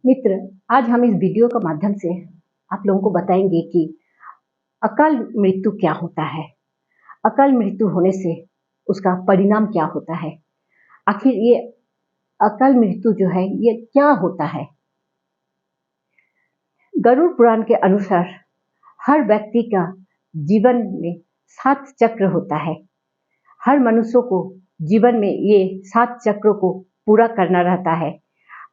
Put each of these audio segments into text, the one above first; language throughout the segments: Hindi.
मित्र, आज हम इस वीडियो के माध्यम से आप लोगों को बताएंगे कि अकाल मृत्यु क्या होता है। अकाल मृत्यु होने से उसका परिणाम क्या होता है। आखिर ये अकाल मृत्यु जो है ये क्या होता है। गरुड़ पुराण के अनुसार हर व्यक्ति का जीवन में 7 चक्र होता है। हर मनुष्य को जीवन में ये 7 चक्रों को पूरा करना रहता है।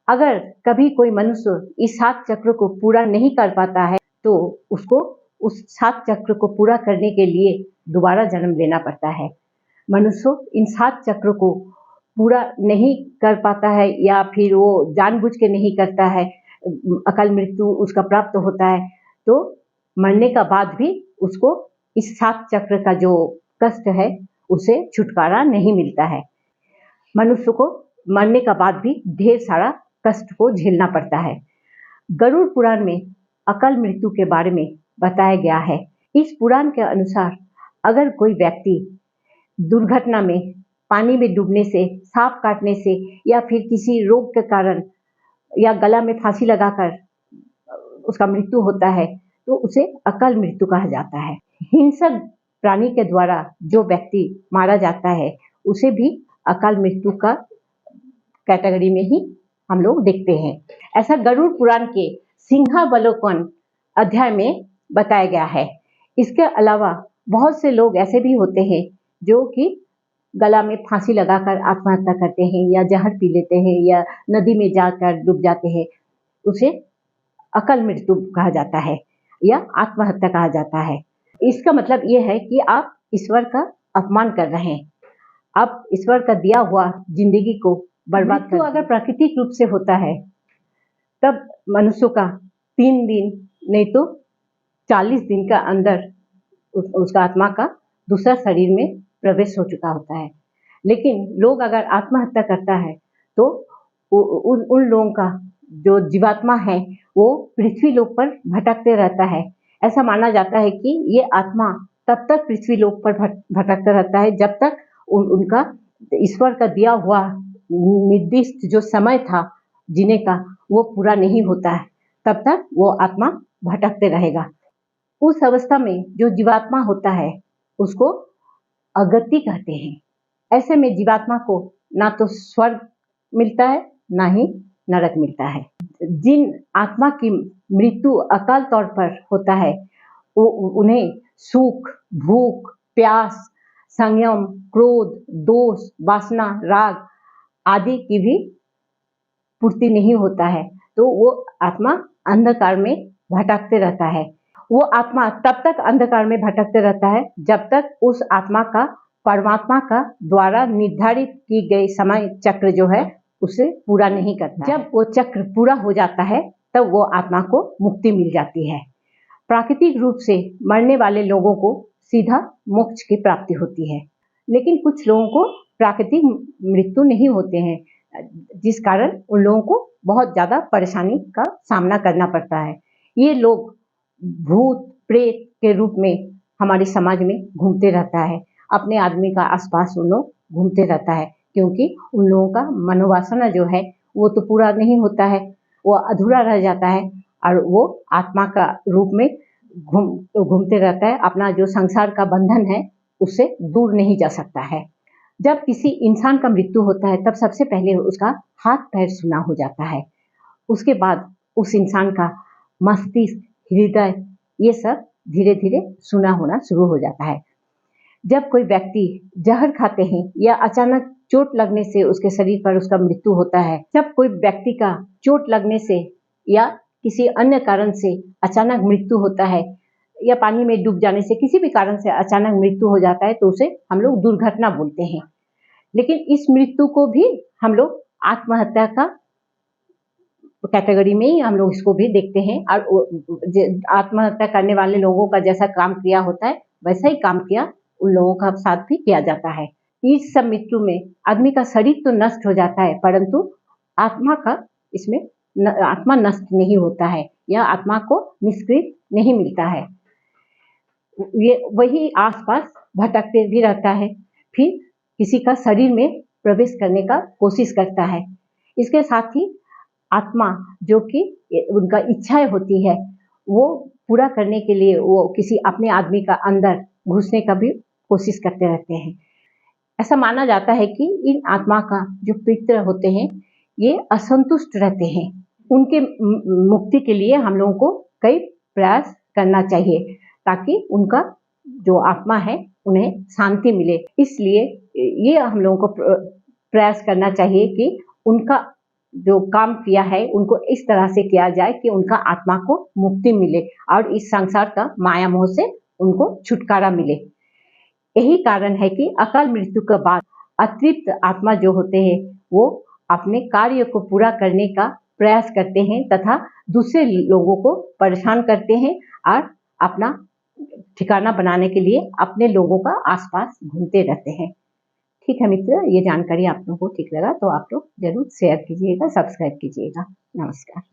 अगर कभी कोई मनुष्य इस 7 चक्र को पूरा नहीं कर पाता है तो उसको उस 7 चक्र को पूरा करने के लिए दोबारा जन्म लेना पड़ता है। मनुष्य इन 7 चक्र को पूरा नहीं कर पाता है या फिर वो जानबूझ के नहीं करता है, अकाल मृत्यु उसका प्राप्त होता है, तो मरने का बाद भी उसको इस 7 चक्र का जो कष्ट है उसे छुटकारा नहीं मिलता है। मनुष्य को मरने का बाद भी ढेर सारा कष्ट को झेलना पड़ता है। गरुड़ पुराण में अकाल मृत्यु के बारे में बताया गया है। इस पुराण के अनुसार अगर कोई व्यक्ति दुर्घटना में, पानी में डूबने से, सांप काटने से या फिर किसी रोग के कारण या गला में फांसी लगाकर उसका मृत्यु होता है तो उसे अकाल मृत्यु कहा जाता है। हिंसक प्राणी के द्वारा जो व्यक्ति मारा जाता है उसे भी अकाल मृत्यु का कैटेगरी में ही हम लोग देखते हैं। ऐसा गरुड़ पुराण के सिंहावलोकन अध्याय में बताया गया है। इसके अलावा बहुत से लोग ऐसे भी होते हैं जो कि गला में फांसी लगाकर आत्महत्या करते हैं या जहर पी लेते हैं या नदी में जाकर डूब जाते हैं। उसे अकाल मृत्यु कहा जाता है या आत्महत्या कहा जाता है। इसका मतलब ये है कि आप ईश्वर का अपमान कर रहे हैं, आप ईश्वर का दिया हुआ जिंदगी को बर्बाद कर। अगर प्राकृतिक रूप से होता है तब मनुष्य का 3 दिन नहीं तो 40 दिन का अंदर उसका आत्मा का दूसरा शरीर में प्रवेश हो चुका होता है। लेकिन लोग अगर आत्महत्या करता है तो उन लोगों का जो जीवात्मा है वो पृथ्वी लोक पर भटकते रहता है। ऐसा माना जाता है कि ये आत्मा तब तक पृथ्वी लोक पर भटकता रहता है जब तक उनका ईश्वर का दिया हुआ निर्दिष्ट जो समय था जीने का वो पूरा नहीं होता है, तब तक वो आत्मा भटकते रहेगा। उस अवस्था में जो जीवात्मा होता है उसको अगति कहते हैं। ऐसे में जीवात्मा को ना तो स्वर्ग मिलता है ना ही नरक मिलता है। जिन आत्मा की मृत्यु अकाल तौर पर होता है उन्हें सुख, भूख, प्यास, संयम, क्रोध, दोष, वासना, राग आदि की भी पूर्ति नहीं होता है, तो वो आत्मा अंधकार में भटकते रहता है। वो आत्मा तब तक अंधकार में भटकते रहता है जब तक उस आत्मा का परमात्मा का द्वारा निर्धारित की गई समय चक्र जो है उसे पूरा नहीं करता। जब वो चक्र पूरा हो जाता है तब वो आत्मा को मुक्ति मिल जाती है। प्राकृतिक रूप से मरने वाले लोगों को सीधा मोक्ष की प्राप्ति होती है, लेकिन कुछ लोगों को प्राकृतिक मृत्यु नहीं होते हैं, जिस कारण उन लोगों को बहुत ज्यादा परेशानी का सामना करना पड़ता है। ये लोग भूत प्रेत के रूप में हमारे समाज में घूमते रहता है। अपने आदमी का आसपास उन लोग घूमते रहता है क्योंकि उन लोगों का मनोवासना जो है वो तो पूरा नहीं होता है, वो अधूरा रह जाता है और वो आत्मा का रूप में घूमते रहता है। अपना जो संसार का बंधन है उससे दूर नहीं जा सकता है। जब किसी इंसान का मृत्यु होता है तब सबसे पहले उसका हाथ पैर सूना हो जाता है। उसके बाद उस इंसान का मस्तिष्क, हृदय ये सब धीरे धीरे सूना होना शुरू हो जाता है। जब कोई व्यक्ति जहर खाते हैं या अचानक चोट लगने से उसके शरीर पर उसका मृत्यु होता है, जब कोई व्यक्ति का चोट लगने से या किसी अन्य कारण से अचानक मृत्यु होता है या पानी में डूब जाने से किसी भी कारण से अचानक मृत्यु हो जाता है तो उसे हम लोग दुर्घटना बोलते हैं। लेकिन इस मृत्यु को भी हम लोग आत्महत्या का कैटेगरी में ही हम लोग इसको भी देखते हैं और आत्महत्या करने वाले लोगों का जैसा काम किया होता है वैसा ही काम किया उन लोगों का साथ भी किया जाता है। इस सब मृत्यु में आदमी का शरीर तो नष्ट हो जाता है परंतु आत्मा का इसमें आत्मा नष्ट नहीं होता है या आत्मा को निष्कृत नहीं मिलता है। ये वही आसपास भटकते भी रहता है, फिर किसी का शरीर में प्रवेश करने का कोशिश करता है। इसके साथ ही आत्मा जो कि उनका इच्छाएं होती है वो पूरा करने के लिए वो किसी अपने आदमी का अंदर घुसने का भी कोशिश करते रहते हैं। ऐसा माना जाता है कि इन आत्मा का जो पित्र होते हैं ये असंतुष्ट रहते हैं। उनके मुक्ति के लिए हम लोगों को कई प्रयास करना चाहिए ताकि उनका जो आत्मा है उन्हें शांति मिले। इसलिए ये हम लोगों को प्रयास करना चाहिए कि उनका जो काम किया है उनको इस तरह से किया जाए कि उनका आत्मा को मुक्ति मिले और इस संसार का माया मोह से उनको छुटकारा मिले। यही कारण है कि अकाल मृत्यु के बाद अतृप्त आत्मा जो होते हैं वो अपने कार्य को पूरा करने का प्रयास करते हैं तथा दूसरे लोगों को परेशान करते हैं और अपना ठिकाना बनाने के लिए अपने लोगों का आसपास घूमते रहते हैं। ठीक है मित्र, ये जानकारी आप लोगों को ठीक लगा तो आप लोग जरूर शेयर कीजिएगा, सब्सक्राइब कीजिएगा। नमस्कार।